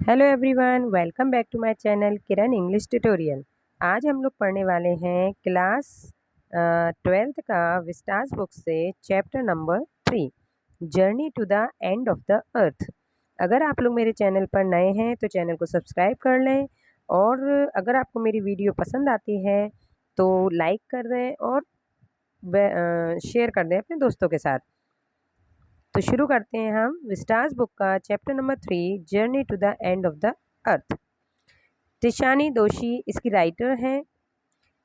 Hello everyone, welcome back to my channel Kiran English tutorial. आज हम लोग पढ़ने वाले हैं क्लास 12th का विस्टास बुक से chapter number 3 journey to the end of the earth. अगर आप लोग मेरे चैनल पर नए हैं तो चैनल को सब्सक्राइब कर लें, और अगर आपको मेरी वीडियो पसंद आती है तो लाइक कर दें और शेयर कर दें अपने दोस्तों के साथ। तो शुरू करते हैं हम विस्टास बुक का chapter number 3 journey to the end of the earth. Tishani Doshi इसकी राइटर हैं।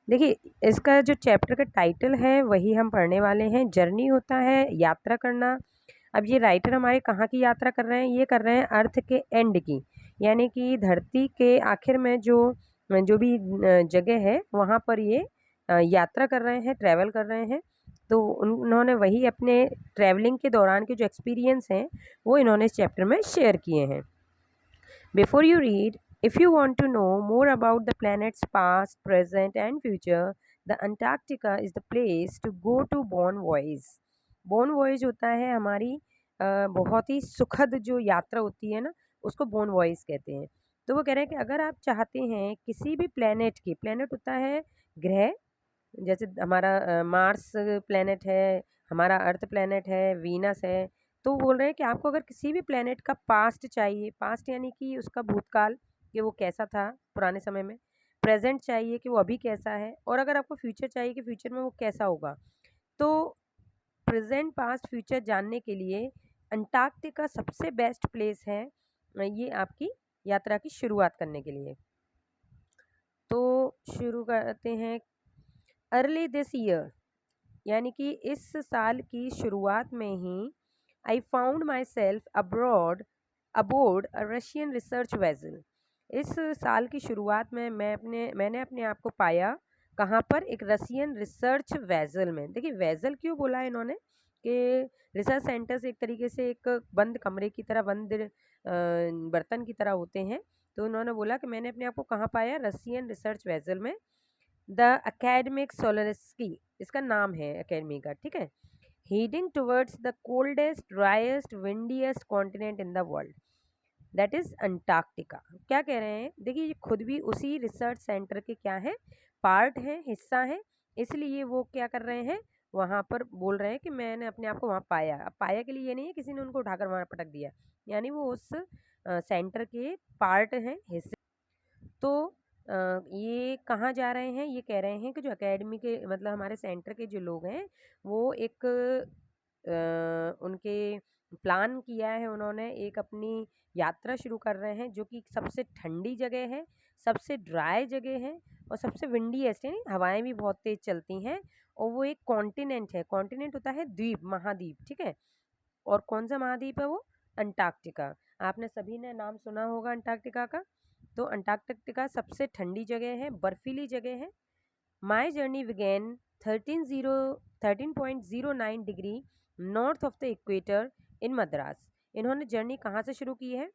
देखिए, इसका जो चैप्टर का टाइटल है वही हम पढ़ने वाले हैं। जर्नी होता है यात्रा करना। अब ये राइटर हमारे कहाँ की यात्रा कर रहे हैं? ये कर रहे हैं अर्थ के एंड की, यानी कि धरती के आखिर में जो जो भी जगह है वहाँ पर ये यात्रा कर रहे हैं, ट्रैवल कर रहे हैं। तो उन्होंने वही अपने ट्रैवलिंग के दौरान के जो एक्सपीरियंस हैं वो इन्होंने इस चैप्टर में शेयर किए हैं। Before you read, if you want to know more about the planet's past, present, and future, the Antarctica is the place to go to Bon Voyage. Bon Voyage होता है हमारी बहुत ही सुखद जो यात्रा होती है ना, उसको बोन वॉइस कहते हैं। तो वो कह रहे हैं कि अगर आप चाहते हैं किसी भी प्लेनेट की, प्लेनेट होता है ग्रह, जैसे हमारा मार्स प्लेनेट है, हमारा अर्थ प्लेनेट है, वीनस है। तो बोल रहे हैं कि आपको अगर किसी भी प्लेनेट का पास्ट चाहिए, पास्ट यानी कि उसका भूतकाल कि वो कैसा था पुराने समय में, प्रेजेंट चाहिए कि वो अभी कैसा है, और अगर आपको फ्यूचर चाहिए कि फ्यूचर में वो कैसा होगा, तो प्रेजेंट पास्ट फ्यूचर जानने के लिए अंटार्कटिका सबसे बेस्ट प्लेस है ये आपकी यात्रा की शुरुआत करने के लिए। तो शुरू करते हैं। अर्ली दिस ईयर, यानी कि इस साल की शुरुआत में ही I found myself aboard a Russian research vessel. इस साल की शुरुआत में मैंने अपने आप को पाया कहाँ पर? एक रशियन रिसर्च वेसल में। देखिए, वेसल क्यों बोला है इन्होंने कि रिसर्च सेंटर्स एक तरीके से एक बंद कमरे की तरह, बंद बर्तन की तरह होते हैं। तो उन्होंने बोला कि मैंने अपने आप को कहाँ पाया? रशियन रिसर्च वेसल में। द अकेडमिक सोलरस्की इसका नाम है, अकेडमी का, ठीक है। Heading towards the coldest, driest, windiest continent in the world, that is Antarctica. क्या कह रहे हैं? देखिए, ये खुद भी उसी रिसर्च सेंटर के क्या है? पार्ट है, हिस्सा है। इसलिए वो क्या कर रहे हैं? वहाँ पर बोल रहे हैं कि मैंने अपने आप को वहाँ पाया। अब पाया के लिए ये नहीं है किसी ने उनको उठाकर वहाँ पटक दिया, यानी वो उस सेंटर के पार्ट हैं, हिस्से। तो ये कहाँ जा रहे हैं? ये कह रहे हैं कि जो एकेडमी के मतलब हमारे सेंटर के जो लोग हैं वो एक उनके प्लान किया है उन्होंने, एक अपनी यात्रा शुरू कर रहे हैं जो कि सबसे ठंडी जगह है, सबसे ड्राई जगह है, और सबसे विंडीएस्ट, यानी हवाएं भी बहुत तेज चलती हैं। और वो एक कॉन्टिनेंट है। कॉन्टिनेंट होता है द्वीप, महाद्वीप, ठीक है। और कौन सा महाद्वीप है वो? अंटार्कटिका। आपने सभी ने नाम सुना होगा अंटार्कटिका का। तो अंटार्कटिका सबसे ठंडी जगह है, बर्फीली जगह है। My journey began 13.09 degree north of the equator in Madras. इन्होंने जर्नी कहाँ से शुरू की है?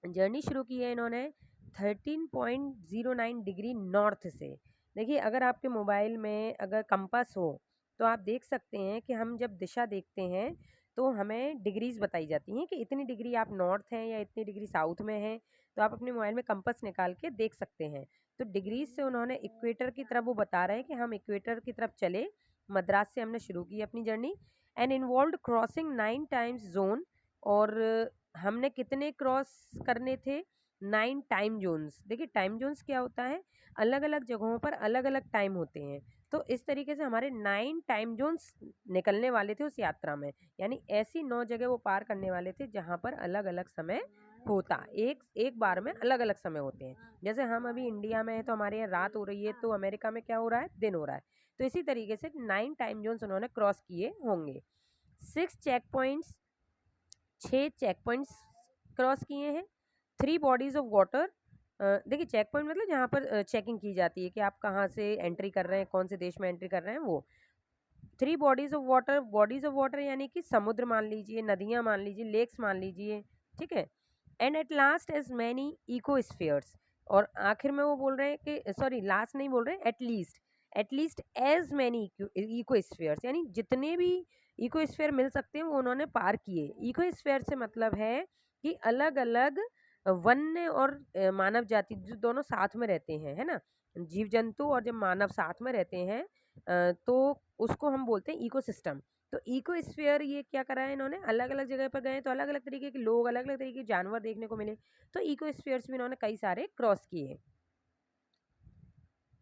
जर्नी शुरू की है इन्होंने 13.09 डिग्री नॉर्थ से। देखिए, अगर आपके मोबाइल में अगर कंपास हो तो आप देख सकते हैं कि हम जब दिशा देखते हैं तो हमें डिग्रीज बताई जाती हैं कि इतनी डिग्री आप नॉर्थ हैं या इतनी डिग्री साउथ में हैं। तो आप अपने मोबाइल में कंपास निकाल के देख सकते हैं। तो डिग्रीज से उन्होंने इक्वेटर की तरफ वो बता रहे हैं कि हम इक्वेटर की तरफ चले। मद्रास से हमने शुरू की अपनी journey, and involve crossing 9 times zone. और हमने कितने क्रॉस करने थे? 9 टाइम जोन्स। देखिए, टाइम जोन्स क्या होता है? अलग अलग जगहों पर अलग अलग टाइम होते हैं। तो इस तरीके से हमारे 9 टाइम जोन्स निकलने वाले थे उस यात्रा में, यानी ऐसी 9 जगह वो पार करने वाले थे जहाँ पर अलग अलग समय होता, एक एक बार में अलग अलग समय होते हैं। जैसे हम अभी इंडिया में हैं तो हमारे यहाँ रात हो रही है, तो अमेरिका में क्या हो रहा है? दिन हो रहा है। तो इसी तरीके से 9 टाइम जोन्स उन्होंने क्रॉस किए होंगे। 6 check points, 6 check points cross किए हैं। 3 बॉडीज ऑफ वाटर। देखिए, चेक पॉइंट मतलब जहाँ पर चेकिंग की जाती है कि आप कहाँ से एंट्री कर रहे हैं, कौन से देश में एंट्री कर रहे हैं, वो। 3 bodies of water, bodies of water यानी कि समुद्र मान लीजिए, नदियाँ मान लीजिए, लेक्स मान लीजिए, ठीक है। And at last as many ecospheres, और आखिर में वो बोल रहे हैं कि, सॉरी, लास्ट नहीं बोल रहे हैं, एटलीस्ट एज मैनी इकोस्फीयर्स, यानी जितने भी इकोस्फीयर मिल सकते हैं वो उन्होंने पार किए। इकोस्फीयर से मतलब है कि अलग अलग वन्य और मानव जाति जो दोनों साथ में रहते हैं, है ना? जीव जंतु और जब मानव साथ में रहते हैं तो उसको हम बोलते हैं इकोसिस्टम। तो इकोस्फीयर ये क्या करा है इन्होंने, अलग-अलग जगह पर गए तो अलग-अलग तरीके के लोग, अलग-अलग तरीके के जानवर देखने को मिले। तो इकोस्फीयर्स भी इन्होंने कई सारे क्रॉस किए।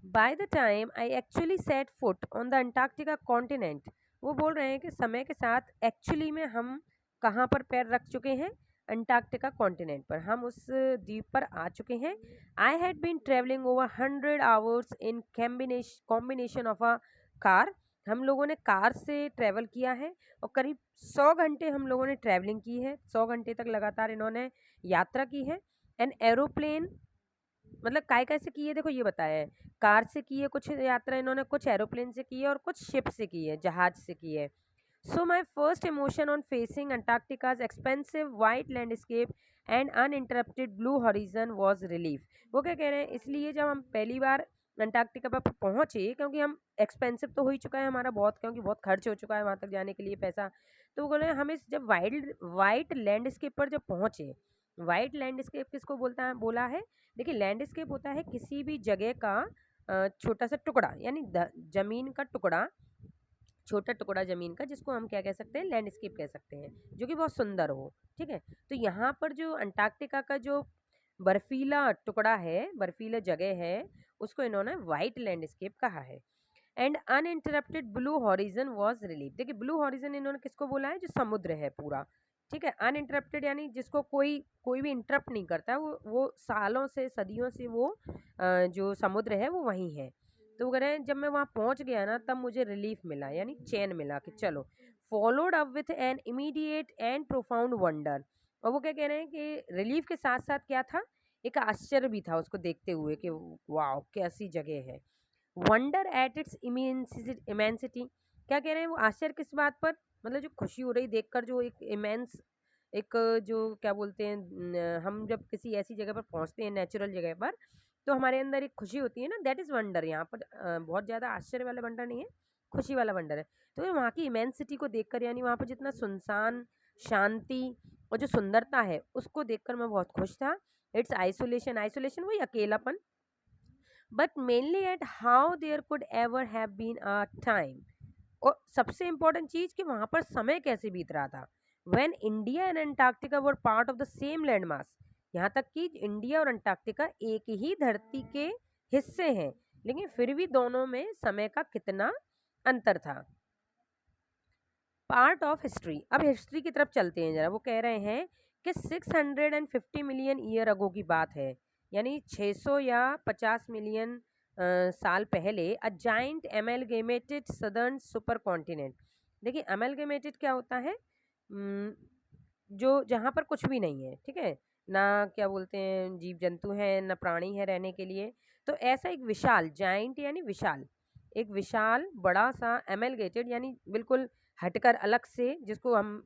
By the time I actually set foot on the Antarctica continent, वो बोल रहे हैं कि समय के साथ एक्चुअली में हम कहाँ पर पैर रख चुके हैं, अंटार्कटिका कॉन्टिनेंट पर, हम उस द्वीप पर आ चुके हैं। I had been travelling over 100 hours in combination of a car, हम लोगों ने कार से ट्रैवल किया है और करीब 100 घंटे हम लोगों ने ट्रैवलिंग की है, 100 घंटे तक लगातार इन्होंने यात्रा की है। एन एरोप्लेन, मतलब काय से की है, देखो ये बताया है, कार से की है कुछ यात्रा इन्होंने, कुछ एरोप्लेन से की है और कुछ शिप से की है, जहाज से की है। So my first emotion on facing Antarctica's expensive white landscape and uninterrupted blue horizon was relief. वो क्या कह रहे हैं, इसलिए जब हम पहली बार अंटार्कटिका पर पहुंचे, क्योंकि हम एक्सपेंसिव तो हो ही चुका है हमारा बहुत, क्योंकि बहुत खर्च हो चुका है वहां तक जाने के लिए पैसा, तो वो बोल रहे हैं हम इस जब वाइट लैंडस्केप पर जब पहुंचे, वाइट लैंडस्केप किसको बोलता है, बोला है, देखिए लैंडस्केप होता है किसी भी जगह का छोटा सा टुकड़ा, यानी जमीन का टुकड़ा, छोटा टुकड़ा जमीन का, जिसको हम क्या कह सकते हैं, लैंडस्केप कह सकते हैं, जो कि बहुत सुंदर हो। ठीक है, तो यहाँ पर जो अंटार्कटिका का जो बर्फीला टुकड़ा है, बर्फीला जगह है, उसको इन्होंने वाइट लैंडस्केप कहा है। And uninterrupted blue horizon was relief, देखिए ब्लू हॉरिजन इन्होंने किसको बोला है, जो समुद्र है पूरा। ठीक है, अनइंटरप्टेड यानी जिसको कोई कोई भी इंटरप्ट नहीं करता है, वो सालों से सदियों से वो जो समुद्र है वो वहीं है। तो वो कह रहे हैं जब मैं वहाँ पहुँच गया ना, तब मुझे रिलीफ मिला, यानी चैन मिला कि चलो, followed up with an immediate and profound wonder. और वो क्या कह रहे हैं कि रिलीफ के साथ साथ क्या था, एक आश्चर्य भी था उसको देखते हुए कि वाह कैसी जगह है। वंडर एट इट्स इमेंसिटी, क्या कह रहे हैं वो, आश्चर्य किस बात पर, मतलब जो खुशी हो रही देखकर, जो एक इमेंस, एक जो क्या बोलते हैं, हम जब किसी ऐसी जगह पर पहुंचते हैं, नेचुरल जगह पर, तो हमारे अंदर एक खुशी होती है ना, दैट इज़ वंडर। यहाँ पर बहुत ज़्यादा आश्चर्य वाला वंडर नहीं है, खुशी वाला वंडर है। तो वहाँ की इमेंसिटी को देखकर, यानी वहाँ पर जितना सुनसान, शांति और जो सुंदरता है, उसको देखकर मैं बहुत खुश था। इट्स आइसोलेशन, आइसोलेशन वही अकेलापन, but mainly at how there could ever have been a time, और सबसे इंपॉर्टेंट चीज कि वहां पर समय कैसे बीत रहा था। When India and Antarctica were part of the same land mass, यहाँ तक कि इंडिया और अंटार्कटिका एक ही धरती के हिस्से हैं, लेकिन फिर भी दोनों में समय का कितना अंतर था। पार्ट ऑफ हिस्ट्री, अब हिस्ट्री की तरफ चलते हैं जरा। वो कह रहे हैं कि 650 मिलियन ईयर अगो की बात है, यानी 600 या 50 मिलियन साल पहले, a giant एमेलगेमेटेड southern super continent. देखिए एमेलगेमेटेड क्या होता है, जो जहाँ पर कुछ भी नहीं है, ठीक है, ना क्या बोलते हैं जीव जंतु हैं, ना प्राणी है रहने के लिए, तो ऐसा एक विशाल, जाइंट यानी विशाल, एक विशाल बड़ा सा, एमेलगेटेड यानी बिल्कुल हटकर अलग से, जिसको हम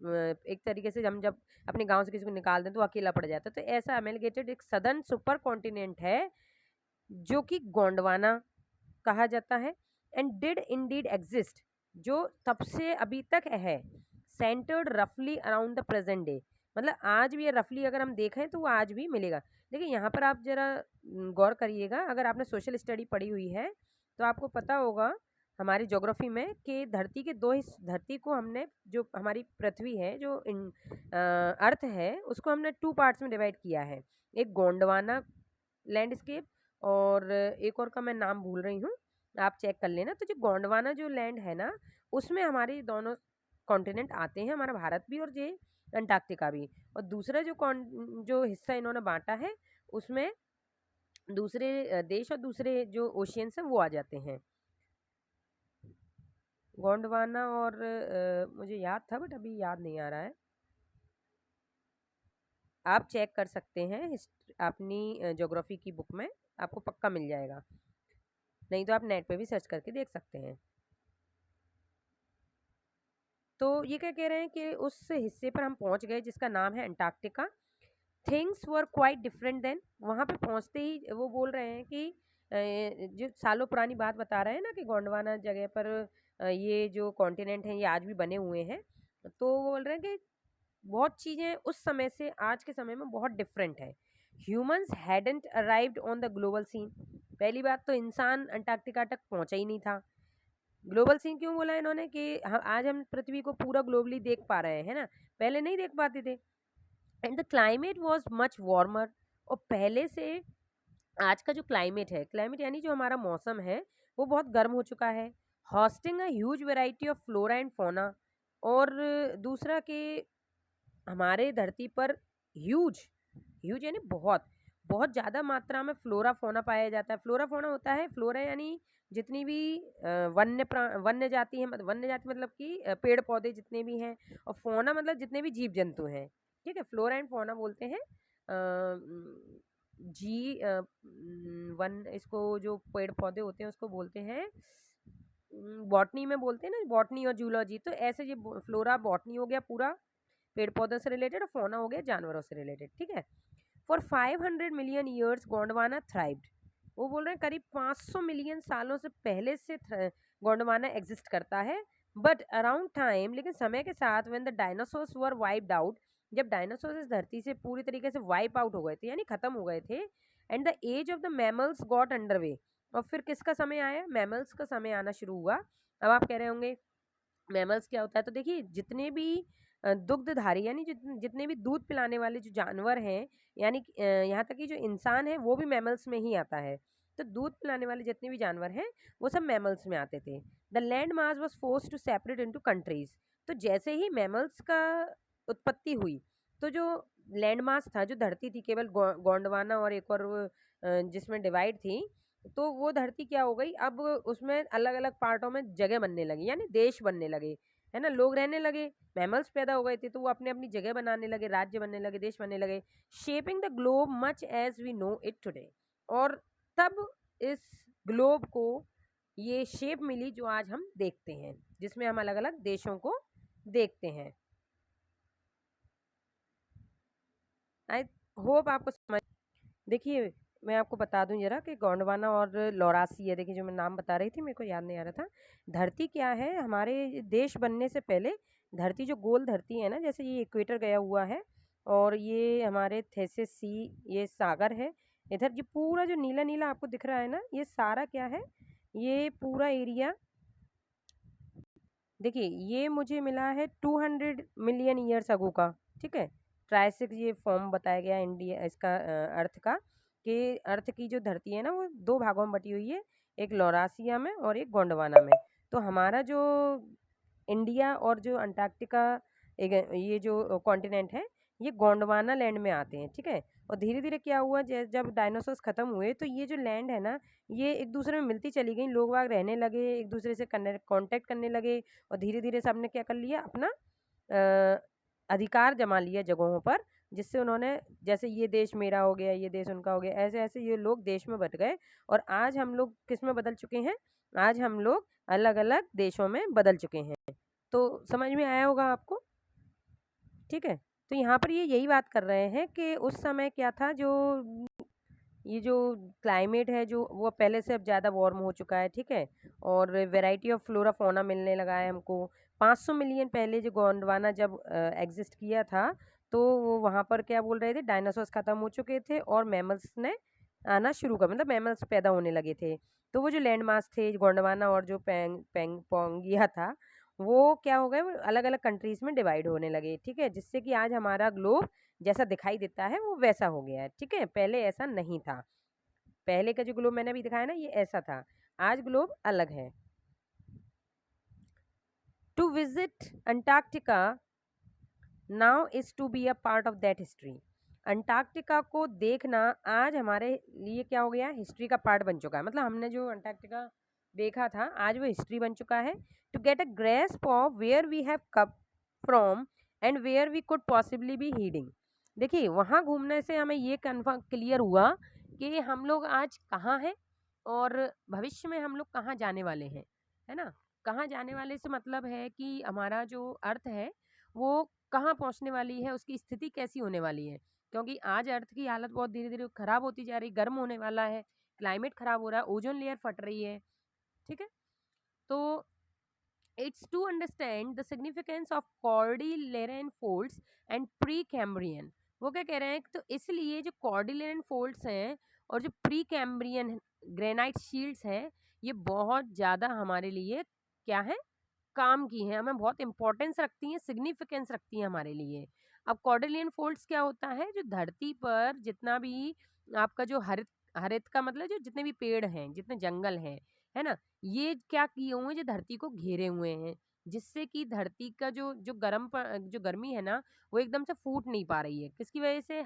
एक तरीके से हम जब अपने गांव से किसी को निकाल दें तो अकेला पड़ जाता है, तो ऐसा एमेलगेटेड एक सदर्न सुपर कॉन्टिनेंट है, जो कि गोंडवाना कहा जाता है। एंड डिड इंडीड एग्जिस्ट, जो तब से अभी तक है, सेंटर्ड रफली अराउंड द प्रेजेंट डे, मतलब आज भी ये रफली अगर हम देखें तो वो आज भी मिलेगा। देखिए यहाँ पर आप जरा गौर करिएगा, अगर आपने सोशल स्टडी पढ़ी हुई है तो आपको पता होगा हमारी ज्योग्राफी में कि धरती के दो हिस्से, धरती को हमने, जो हमारी पृथ्वी है, जो अर्थ है, उसको हमने 2 पार्ट्स में डिवाइड किया है, एक गोंडवाना लैंडस्केप और एक और का मैं नाम भूल रही हूँ, आप चेक कर लेना। तो जो गोंडवाना जो लैंड है ना, उसमें हमारे दोनों कॉन्टिनेंट आते हैं, हमारा भारत भी और ये अंटार्कटिका भी। और दूसरा जो हिस्सा इन्होंने बांटा है, उसमें दूसरे देश और दूसरे जो ओशियंस हैं वो आ जाते हैं। गोंडवाना और मुझे याद था बट अभी याद नहीं आ रहा है, आप चेक कर सकते हैं अपनी ज्योग्राफी की बुक में, आपको पक्का मिल जाएगा, नहीं तो आप नेट पे भी सर्च करके देख सकते हैं। तो ये क्या कह रहे हैं कि उस हिस्से पर हम पहुंच गए जिसका नाम है Antarctica. Things were quite different then, वहाँ पे पहुँचते ही वो बोल रहे हैं कि जो सालों पुरानी बात बता रहे हैं ना कि गोंडवाना जगह पर ये जो कॉन्टिनेंट हैं ये आज भी बने हुए हैं, तो वो बोल रहे हैं कि बहुत चीज़ें उस समय से आज के समय में बहुत डिफरेंट है, humans hadn't arrived on the global scene. पहली बात तो इंसान अंटार्कटिका तक पहुंचा ही नहीं था। ग्लोबल सीन क्यों बोला इन्होंने कि आज हम पृथ्वी को पूरा ग्लोबली देख पा रहे हैं ना, पहले नहीं देख पाते थे। And the climate was much warmer, और पहले से आज का जो क्लाइमेट है, क्लाइमेट यानी जो हमारा मौसम है, वो बहुत गर्म हो चुका है। Hoisting a huge variety of flora and fauna, और दूसरा कि हमारे धरती पर ह्यूज, ह्यूज यानी बहुत बहुत ज़्यादा मात्रा में फ्लोरा फोना पाया जाता है। फ्लोरा फोना होता है, फ्लोरा यानी जितनी भी वन्य जाति है, वन्य जाति मतलब कि पेड़ पौधे जितने भी हैं, और फोना मतलब जितने भी जीव जंतु हैं। ठीक है, फ्लोरा एंड फोना बोलते हैं वन, इसको जो पेड़ पौधे होते हैं उसको बोलते हैं, बॉटनी में बोलते हैं ना, बॉटनी और जूलॉजी। तो ऐसे ये फ्लोरा बॉटनी हो गया पूरा पेड़ पौधों से रिलेटेड, और फोना हो गया जानवरों से रिलेटेड। ठीक है, for 500 million years Gondwana thrived. वो बोल रहे हैं करीब 500 मिलियन सालों से पहले से गोंडवाना एग्जिस्ट करता है। बट अराउंड टाइम, लेकिन समय के साथ, when the dinosaurs were wiped out, जब डायनासोर्स इस धरती से पूरी तरीके से वाइप आउट हो गए थे यानी खत्म हो गए थे, and the age of the mammals got underway, और फिर किसका समय आया, मैमल्स का समय आना शुरू हुआ। अब आप कह रहे होंगे मैमल्स क्या होता है, तो देखिए जितने भी दुग्धधारी यानी जितने भी दूध पिलाने वाले जो जानवर हैं, यानी कि, यहाँ तक कि जो इंसान है वो भी मैमल्स में ही आता है। तो दूध पिलाने वाले जितने भी जानवर हैं वो सब मैमल्स में आते थे। The land mass was force to separate into countries. तो जैसे ही मैमल्स का उत्पत्ति हुई, तो जो लैंड मास था, जो धरती थी, केवल गोंडवाना और एक और जिसमें डिवाइड थी, तो वो धरती क्या हो गई, अब उसमें अलग अलग पार्टों में जगह बनने लगी, यानी देश बनने लगे, है ना, लोग रहने लगे, मैमल्स पैदा हो गए थे, तो वो अपने अपनी जगह बनाने लगे, राज्य बनने लगे, देश बनने लगे। Shaping the globe much as we know it today. और तब इस ग्लोब को ये शेप मिली जो आज हम देखते हैं, जिसमें हम अलग अलग देशों को देखते हैं। आई होप आपको समझ। देखिए मैं आपको बता दूं जरा कि गोंडवाना और लौरासी है, देखिए जो मैं नाम बता रही थी मेरे को याद नहीं आ रहा था। धरती क्या है, हमारे देश बनने से पहले धरती जो गोल धरती है ना, जैसे ये इक्वेटर गया हुआ है, और ये हमारे थेसिस सी, ये सागर है। इधर जो पूरा जो नीला नीला आपको दिख रहा है ना, ये सारा क्या है, ये पूरा एरिया, देखिए ये मुझे मिला है 200 मिलियन ईयर्स अगो का। ठीक है, ट्राइसिक ये फॉर्म बताया गया इंडिया, इसका अर्थ का, कि अर्थ की जो धरती है ना वो दो भागों में बटी हुई है, एक लौरासिया में और एक गोंडवाना में। तो हमारा जो इंडिया और जो अंटार्कटिका, एक ये जो कॉन्टिनेंट है, ये गोंडवाना लैंड में आते हैं। ठीक है, और धीरे धीरे क्या हुआ, जब डायनासोर्स खत्म हुए, तो ये जो लैंड है ना, ये एक दूसरे में मिलती चली गई, लोग वाग रहने लगे, एक दूसरे से कांटेक्ट करने लगे, और धीरे धीरे सबने क्या कर लिया, अपना अधिकार जमा लिया जगहों पर, जिससे उन्होंने, जैसे ये देश मेरा हो गया, ये देश उनका हो गया, ऐसे ऐसे ये लोग देश में बट गए, और आज हम लोग किस में बदल चुके हैं, आज हम लोग अलग अलग देशों में बदल चुके हैं। तो समझ में आया होगा आपको। ठीक है, तो यहाँ पर ये यही बात कर रहे हैं कि उस समय क्या था, जो ये जो क्लाइमेट है जो वो पहले से अब ज़्यादा वार्म हो चुका है। ठीक है, और वैरायटी ऑफ फ्लोरा फोना मिलने लगा है हमको। 500 मिलियन पहले जो गोंडवाना जब एग्जिस्ट किया था, तो वो वहाँ पर क्या बोल रहे थे, डायनासोर्स खत्म हो चुके थे और मैमल्स ने आना शुरू कर, मतलब मैमल्स पैदा होने लगे थे। तो वो जो लैंड मास थे गोंडवाना और जो पेंग पेंग पोंगिया था, वो क्या हो गए, वो अलग अलग कंट्रीज में डिवाइड होने लगे। ठीक है, जिससे कि आज हमारा ग्लोब जैसा दिखाई देता है वो वैसा हो गया है। ठीक है, पहले ऐसा नहीं था, पहले का जो ग्लोब मैंने अभी दिखाया ना ये ऐसा था, आज ग्लोब अलग है। To visit Antarctica now is to be a part of that history. Antarctica को देखना आज हमारे लिए क्या हो गया, हिस्ट्री का पार्ट बन चुका है। मतलब हमने जो अंटार्कटिका देखा था, आज वो हिस्ट्री बन चुका है। To get a grasp of where we have come from and where we could possibly be heading. देखिए वहाँ घूमने से हमें ये कन्फर्म क्लियर हुआ कि हम लोग आज कहाँ हैं, और भविष्य में हम लोग कहाँ जाने वाले हैं, है ना। कहाँ जाने वाले से मतलब है कि हमारा जो अर्थ है वो कहाँ पहुँचने वाली है, उसकी स्थिति कैसी होने वाली है। क्योंकि आज अर्थ की हालत बहुत धीरे धीरे खराब होती जा रही, गर्म होने वाला है, क्लाइमेट खराब हो रहा है, ओजोन लेयर फट रही है। ठीक है, तो it's to understand the significance of Cordilleran folds and Precambrian. वो क्या कह रहे हैं, तो इसलिए जो कॉर्डिलेरन फोल्ड्स हैं और जो प्री कैम्ब्रियन ग्रेनाइट शील्ड्स हैं, ये बहुत ज़्यादा हमारे लिए क्या है, काम की हैं, हमें बहुत इम्पोर्टेंस रखती हैं, सिग्निफिकेंस रखती हैं हमारे लिए। अब कॉर्डेलियन फोल्ड्स क्या होता है, जो धरती पर जितना भी आपका जो हरित हरित का मतलब जो जितने भी पेड़ हैं, जितने जंगल हैं, है ना? ये क्या किए हुए हैं, जो धरती को घेरे हुए हैं, जिससे कि धरती का जो जो जो गर्मी है ना, वो एकदम से फूट नहीं पा रही है। किसकी वजह से?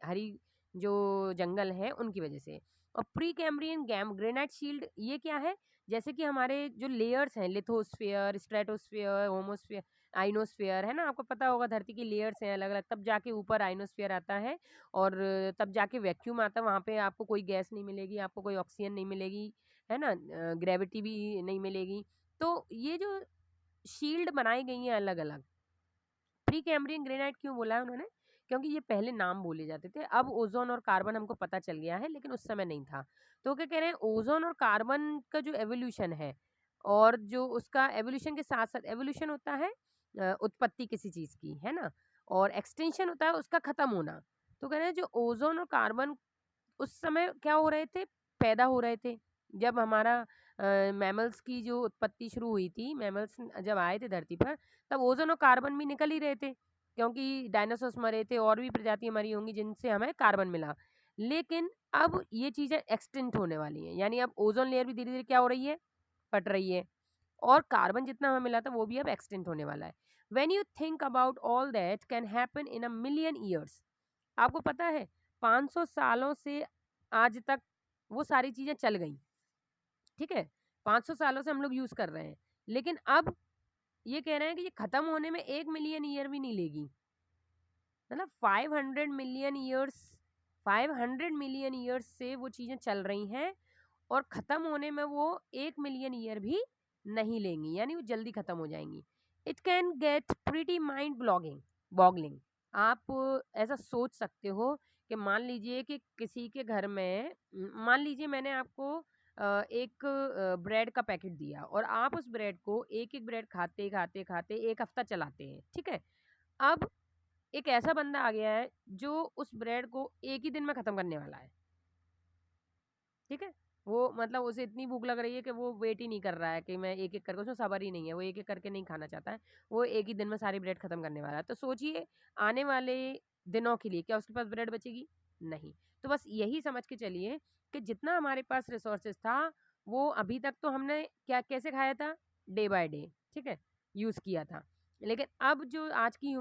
हरी जो जंगल हैं, उनकी वजह से। और प्री कैम्ब्रियन गैम ग्रेनाइट शील्ड ये क्या है? जैसे कि हमारे जो लेयर्स हैं, लिथोस्फीयर, स्ट्रेटोस्फीयर, होमोस्फीयर, आइनोस्फीयर, है ना? आपको पता होगा धरती की लेयर्स हैं अलग-अलग, तब जाके ऊपर आइनोस्फीयर आता है और तब जाके वैक्यूम आता है, वहाँ पे आपको कोई गैस नहीं मिलेगी, आपको कोई ऑक्सीजन नहीं मिलेगी, है ना? ग्रेविटी भी नहीं मिलेगी। तो ये जो शील्ड बनाई गई हैं अलग-अलग, प्री कैम्ब्रियन ग्रेनाइट क्यों बोला है उन्होंने? क्योंकि ये पहले नाम बोले जाते थे, अब ओज़ोन और कार्बन हमको पता चल गया है, लेकिन उस समय नहीं था। तो क्या कह रहे हैं, ओज़ोन और कार्बन का जो एवोल्यूशन है और जो उसका एवोल्यूशन के साथ-साथ एवोल्यूशन होता है उत्पत्ति किसी चीज़ की, है ना? और एक्सटिंक्शन होता है उसका खत्म होना। तो कह रहे हैं जो ओज़ोन और कार्बन उस समय क्या हो रहे थे, पैदा हो रहे थे। जब हमारा मैमल्स की जो उत्पत्ति शुरू हुई थी, मैमल्स जब आए थे धरती पर, तब ओज़ोन और कार्बन भी निकल ही रहे थे, क्योंकि डायनासोर्स मरे थे और भी प्रजातियाँ मरी होंगी जिनसे हमें कार्बन मिला। लेकिन अब ये चीज़ें एक्सटिंक्ट होने वाली हैं, यानी अब ओज़ोन लेयर भी धीरे-धीरे क्या हो रही है, फट रही है और कार्बन जितना हमें मिला था वो भी अब एक्सटिंक्ट होने वाला है। When you think about all that can happen in a million years, आपको पता है 500 सालों से आज तक वो सारी चीज़ें चल गईं, ठीक है? 500 सालों से हम लोग यूज़ कर रहे हैं, लेकिन अब ये कह रहे हैं कि ये खत्म होने में 1 मिलियन ईयर भी नहीं लेगी। मतलब 500 मिलियन ईयर्स से वो चीज़ें चल रही हैं और ख़त्म होने में वो 1 मिलियन ईयर भी नहीं लेंगी, यानी वो जल्दी ख़त्म हो जाएँगी। It can get pretty mind boggling. आप ऐसा सोच सकते हो कि मान लीजिए कि किसी के घर में मान लीजिए मैंने आपको एक ब्रेड का पैकेट दिया और आप उस ब्रेड को एक-एक ब्रेड खाते 1 हफ़्ता चलाते हैं, ठीक है? अब एक ऐसा बंदा आ गया है जो उस ब्रेड को एक ही दिन में खत्म करने वाला है, ठीक है? वो मतलब उसे इतनी भूख लग रही है कि वो वेट ही नहीं कर रहा है कि मैं एक-एक करके, उसमें सब्र ही नहीं है, वो एक-एक करके नहीं खाना चाहता है, वो एक ही दिन में सारी ब्रेड खत्म करने वाला है। तो सोचिए आने वाले दिनों के लिए क्या उसके पास ब्रेड बचेगी? नहीं। तो बस यही समझ के चलिए कि जितना हमारे पास रिसोर्सेज़ था, वो अभी तक तो हमने क्या कैसे खाया था? डे बाय डे, ठीक है? यूज़ किया था। लेकिन अब जो आज की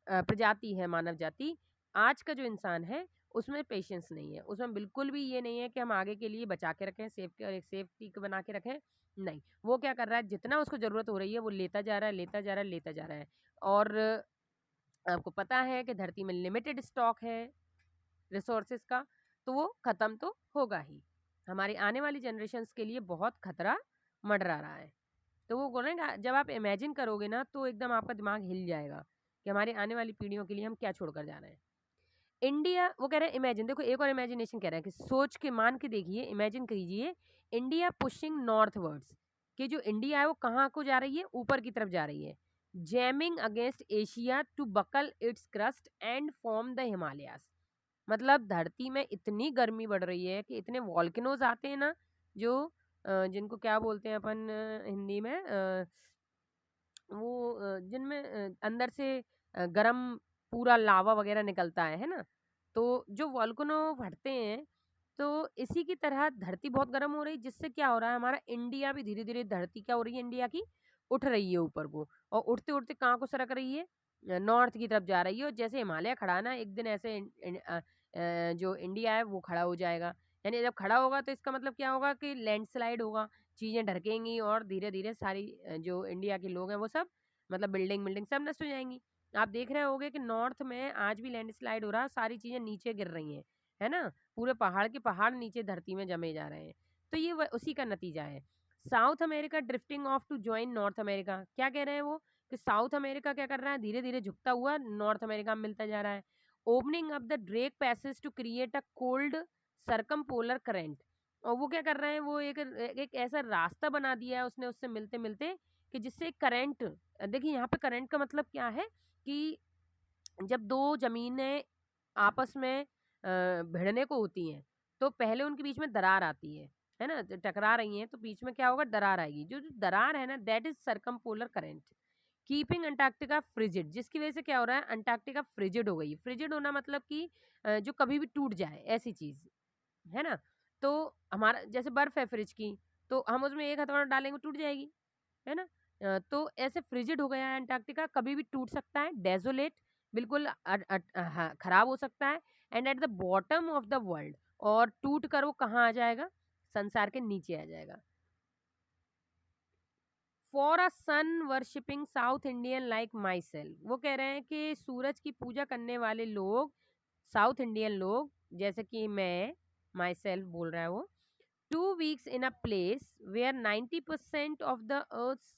प्रजाति है मानव जाति, आज का जो इंसान है उसमें पेशेंस नहीं है। उसमें बिल्कुल भी ये नहीं है कि हम आगे के लिए बचा के रखें, सेफ्टी को बना के रखें, नहीं। वो क्या कर रहा है, जितना उसको ज़रूरत हो रही है, वो लेता जा रहा है, लेता जा रहा है, लेता जा रहा है। और आपको पता है कि धरती में लिमिटेड स्टॉक है रिसोर्सेज़ का, तो वो ख़त्म तो होगा ही। हमारी आने वाली जनरेशंस के लिए बहुत खतरा मंडरा रहा है। तो वो बोलेंगे जब आप इमेजिन करोगे ना, तो एकदम आपका दिमाग हिल जाएगा कि हमारी आने वाली पीढ़ियों के लिए हम क्या छोड़ कर जा रहे हैं। इंडिया वो कह रहे हैं इमेजिन, देखो एक और इमेजिनेशन कह रहा है कि सोच के मान के देखिए, इमेजिन कीजिए इंडिया पुशिंग नॉर्थवर्ड्स, कि जो इंडिया है वो कहाँ को जा रही है, ऊपर की तरफ जा रही है, jamming against Asia to buckle its crust and form the Himalayas. मतलब धरती में इतनी गर्मी बढ़ रही है कि इतने वॉल्केनोज आते हैं ना, जो जिनको क्या बोलते हैं अपन हिंदी में जिनमें अंदर से गरम पूरा लावा वगैरह निकलता है ना? तो जो वोल्केनो फटते हैं, तो इसी की तरह धरती बहुत गर्म हो रही है, जिससे क्या हो रहा है, हमारा इंडिया भी धीरे-धीरे धरती क्या हो रही है इंडिया की, उठ रही है ऊपर को और उठते-उठते कहाँ को सरक रही है? नॉर्थ की तरफ जा रही है और जैसे हिमालय खड़ा है ना, एक दिन ऐसे जो इंडिया है वो खड़ा हो जाएगा। यानी जब खड़ा होगा तो इसका मतलब क्या होगा कि लैंडस्लाइड होगा, चीज़ें ढकेंगी और धीरे-धीरे सारी जो इंडिया के लोग हैं वो सब मतलब बिल्डिंग-विल्डिंग सब नष्ट हो जाएँगी। आप देख रहे होंगे कि नॉर्थ में आज भी लैंडस्लाइड हो रहा है, सारी चीज़ें नीचे गिर रही हैं, है ना? पूरे पहाड़ के पहाड़ नीचे धरती में जमे जा रहे हैं। तो ये व उसी का नतीजा है। South America drifting off to join North America, क्या कह रहे हैं वो? कि साउथ अमेरिका क्या कर रहा है, धीरे-धीरे झुकता हुआ नॉर्थ अमेरिका में मिलता जा रहा है। Opening up the Drake Passage to create a cold circumpolar current, और वो क्या कर रहे हैं, वो एक ऐसा रास्ता बना दिया है उसने उससे मिलते-मिलते कि जिससे करंट, देखिए यहाँ पे करंट का मतलब क्या है कि जब दो ज़मीनें आपस में भिड़ने को होती हैं, तो पहले उनके बीच में दरार आती है ना? टकरा रही हैं, तो बीच में क्या होगा, दरार आएगी। जो जो दरार है ना, that is circumpolar current, keeping Antarctica frigid, जिसकी वजह से क्या हो रहा है, अंटार्कटिका फ्रिजिड हो गई। फ्रिजिड होना मतलब कि जो कभी भी टूट जाए, ऐसी चीज़, है ना? तो हमारा जैसे बर्फ़ है फ्रिज की, तो हम उसमें एक हथौड़ा डालेंगे, टूट जाएगी। है ना? तो ऐसे फ्रिजिड हो गया है अंटार्कटिका, कभी भी टूट सकता है, डेसोलेट, बिल्कुल हाँ, खराब हो सकता है, and at the bottom of the world, और टूट कर वो कहाँ आ जाएगा? संसार के नीचे आ जाएगा। For a sun worshipping South Indian like myself, वो कह रहे हैं कि सूरज की पूजा करने वाले लोग, साउथ इंडियन लोग, जैसे कि मैं, माई सेल्फ बोल रहा है वो, 2 weeks in a place where 90% of the Earth's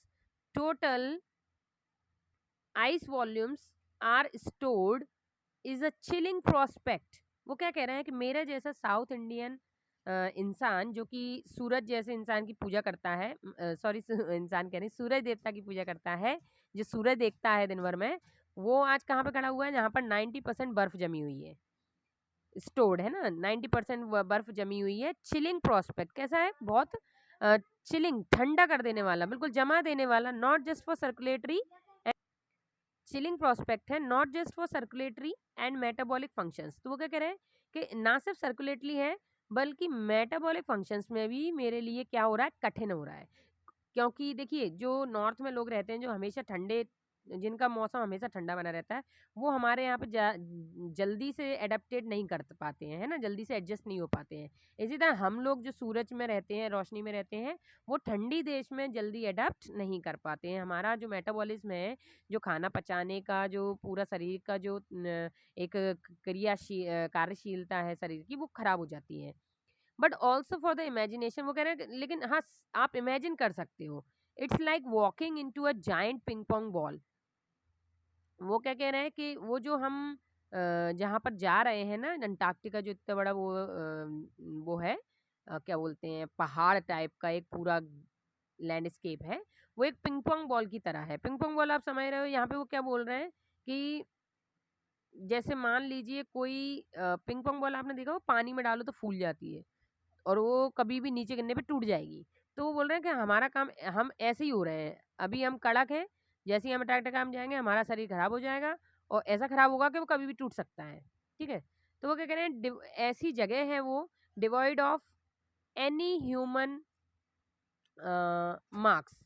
total ice volumes are stored is a chilling prospect। वो क्या कह रहे हैं कि मेरा जैसा साउथ इंडियन इंसान, जो कि सूरज जैसे इंसान की पूजा करता है, सॉरी इंसान कह रही, सूरज देवता की पूजा करता है, जो सूरज देखता है दिन भर में, वो आज कहाँ पे खड़ा हुआ है, जहाँ पर 90% बर्फ जमी हुई है, स्टोर्ड है ना, 90% बर्फ जमी हुई है। चिलिंग प्रोस्पेक्ट कैसा है, बहुत चिलिंग, ठंडा कर देने वाला, बिल्कुल जमा देने वाला, not just for circulatory, chilling prospect है, not just for circulatory and metabolic functions. तो वो क्या कह रहे हैं कि ना सिर्फ सर्कुलेटरी है, बल्कि मेटाबॉलिक फंक्शंस में भी मेरे लिए क्या हो रहा है, कठिन हो रहा है। क्योंकि देखिए, जो नॉर्थ में लोग रहते हैं, जो हमेशा ठंडे, जिनका मौसम हमेशा ठंडा बना रहता है, वो हमारे यहाँ पे जल्दी से एडेप्टेड नहीं कर पाते हैं, है ना? जल्दी से एडजस्ट नहीं हो पाते हैं। इसी तरह हम लोग जो सूरज में रहते हैं, रोशनी में रहते हैं, वो ठंडी देश में जल्दी एडप्ट नहीं कर पाते हैं। हमारा जो मेटाबॉलिज्म है, जो खाना पचाने का, जो पूरा शरीर का जो एक कार्यशीलता है शरीर की, वो खराब हो जाती है। But also for the imagination, वो कह रहे हैं लेकिन हाँ, आप इमेजिन कर सकते हो, it's like walking into a giant ping pong ball. वो क्या कह रहे हैं कि वो जो हम जहाँ पर जा रहे हैं ना, अंटार्कटिका, जो इतना बड़ा वो है, क्या बोलते हैं, पहाड़ टाइप का एक पूरा लैंडस्केप है, वो एक पिंग पोंग बॉल की तरह है। पिंग पोंग बॉल आप समझ रहे हो, यहाँ पे वो क्या बोल रहे हैं कि जैसे मान लीजिए कोई पिंग पोंग बॉल आपने देखा, वो पानी में डालो तो फूल जाती है, और वो कभी भी नीचे गिरने पे टूट जाएगी। तो वो बोल रहे हैं कि हमारा काम, हम ऐसे ही हो रहे हैं। अभी हम कड़क हैं, जैसे ही हम अंटार्कटिका में जाएँगे, हमारा शरीर खराब हो जाएगा, और ऐसा खराब होगा कि वो कभी भी टूट सकता है। ठीक है? तो वो क्या कह रहे हैं, ऐसी जगह है वो, devoid of any human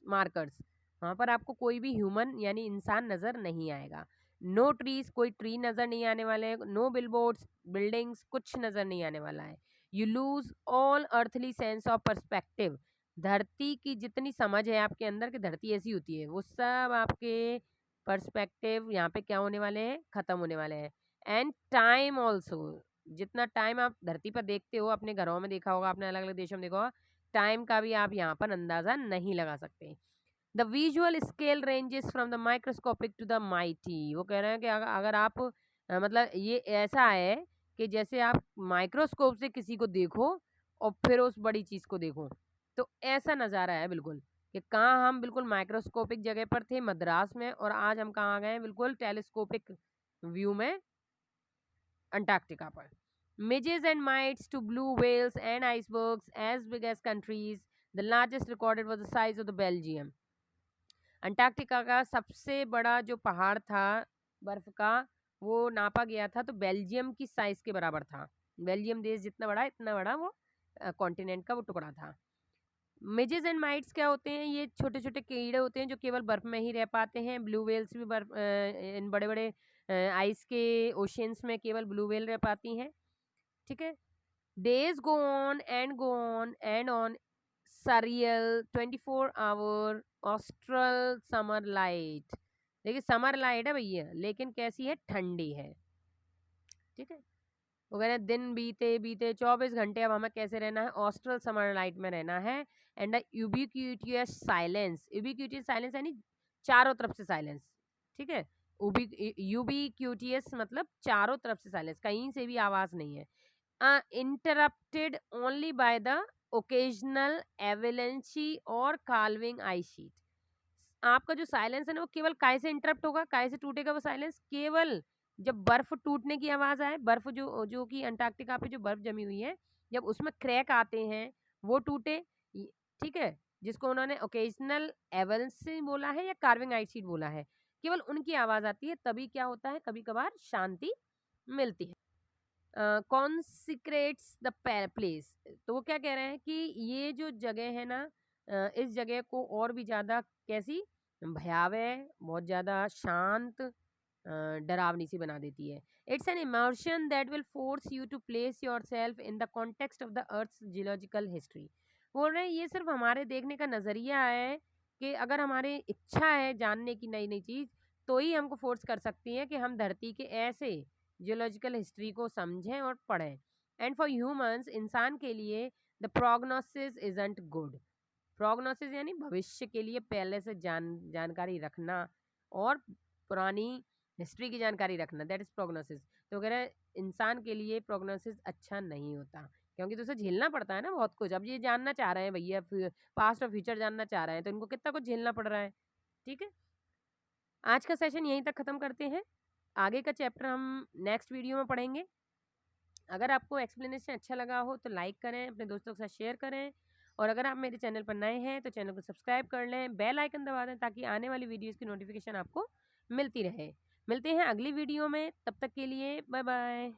markers, वहाँ पर आपको कोई भी ह्यूमन यानी इंसान नज़र नहीं आएगा। नो ट्रीज़, कोई ट्री नज़र नहीं आने वाले हैं, नो बिलबोर्ड्स, बिल्डिंग्स, कुछ नज़र नहीं आने वाला है। You lose all earthly sense of perspective, धरती की जितनी समझ है आपके अंदर कि धरती ऐसी होती है, वो सब आपके पर्सपेक्टिव यहाँ पे क्या होने वाले हैं, ख़त्म होने वाले हैं। एंड टाइम ऑल्सो, जितना टाइम आप धरती पर देखते हो, अपने घरों में देखा होगा, आपने अलग-अलग देशों में देखा होगा, टाइम का भी आप यहाँ पर अंदाज़ा नहीं लगा सकते। The visual scale ranges from the microscopic to the mighty, वो कह रहे हैं कि अगर आप मतलब ये ऐसा है कि जैसे आप माइक्रोस्कोप से किसी को देखो और फिर उस बड़ी चीज़ को देखो, तो ऐसा नज़ारा है बिल्कुल, कि कहाँ हम बिल्कुल माइक्रोस्कोपिक जगह पर थे मद्रास में, और आज हम कहाँ आ गए हैं, बिल्कुल टेलीस्कोपिक व्यू में अंटार्कटिका पर। Midges and mites to blue whales and icebergs as big as countries. The largest recorded was the size of the Belgium. Antarctica का सबसे बड़ा जो पहाड़ था बर्फ का, वो नापा गया था, तो बेल्जियम की साइज के बराबर था। बेल्जियम देश जितना बड़ा है, इतना बड़ा वो कॉन्टिनेंट का वो टुकड़ा था। मिजेज एंड माइट्स क्या होते हैं, ये छोटे छोटे कीड़े होते हैं जो केवल बर्फ में ही रह पाते हैं। ब्लू वेल्स भी बर्फ इन बड़े बड़े आइस के ओशियंस में केवल ब्लू वेल रह पाती हैं। ठीक है? Days go on and on surreal 24 hour austral summer light. देखिए, समर लाइट है भैया, लेकिन कैसी है, ठंडी है। ठीक है? वो कह रहे हैं दिन बीते बीते 24 घंटे, अब हमें कैसे रहना है, ऑस्ट्रल समर लाइट में रहना है। एंड यूबिक्यूटियस साइलेंस, यूबिक्यूटियस साइलेंस यानी चारों तरफ से साइलेंस। ठीक है? यूबिक्यूटियस मतलब चारों तरफ से साइलेंस, कहीं से भी आवाज नहीं है। Interrupted only by the occasional avalanche और कार्विंग आई शीट। आपका जो साइलेंस है ना, वो केवल काय से इंटरप्ट होगा, काय से टूटेगा वो साइलेंस, केवल जब बर्फ टूटने की आवाज़ आए, बर्फ जो जो कि अंटार्कटिका पे जो बर्फ जमी हुई है, जब उसमें क्रैक आते हैं, वो टूटे, ठीक है, जिसको उन्होंने ओकेजनल एवल्सी बोला है या कार्विंग आइसीड बोला है, केवल उनकी आवाज़ आती है, तभी क्या होता है, कभी कभार शांति मिलती है। कॉन्सिक्रेट्स द प्लेस, तो वो क्या कह रहे हैं कि ये जो जगह है ना, इस जगह को और भी ज़्यादा कैसी भयावह, बहुत ज़्यादा शांत, डरावनी सी बना देती है। It's an immersion that will force you to place yourself in the context of the earth's geological history. बोल रहे हैं ये सिर्फ हमारे देखने का नज़रिया है कि अगर हमारी इच्छा है जानने की नई नई चीज़, तो ही हमको फोर्स कर सकती है कि हम धरती के ऐसे जियोलॉजिकल हिस्ट्री को समझें और पढ़ें। एंड फॉर ह्यूमंस, इंसान के लिए the prognosis isn't good. Prognosis यानी भविष्य के लिए पहले से जानकारी रखना और पुरानी हिस्ट्री की जानकारी रखना, दैट इज प्रोग्नोसिस। तो कह रहे हैं इंसान के लिए प्रोग्नोसिस अच्छा नहीं होता, क्योंकि तो उसे झेलना पड़ता है ना बहुत कुछ। अब ये जानना चाह रहे हैं भैया, पास्ट और फ्यूचर जानना चाह रहे हैं, तो इनको कितना कुछ झेलना पड़ रहा है। ठीक है, आज का सेशन यहीं तक ख़त्म करते हैं। आगे का चैप्टर हम नेक्स्ट वीडियो में पढ़ेंगे। अगर आपको एक्सप्लेनेशन अच्छा लगा हो तो लाइक करें, अपने दोस्तों के साथ शेयर करें, और अगर आप मेरे चैनल पर नए हैं तो चैनल को सब्सक्राइब कर लें, बेल आइकन दबा दें ताकि आने वाली वीडियोज़ की नोटिफिकेशन आपको मिलती रहे। मिलते हैं अगली वीडियो में, तब तक के लिए बाय बाय।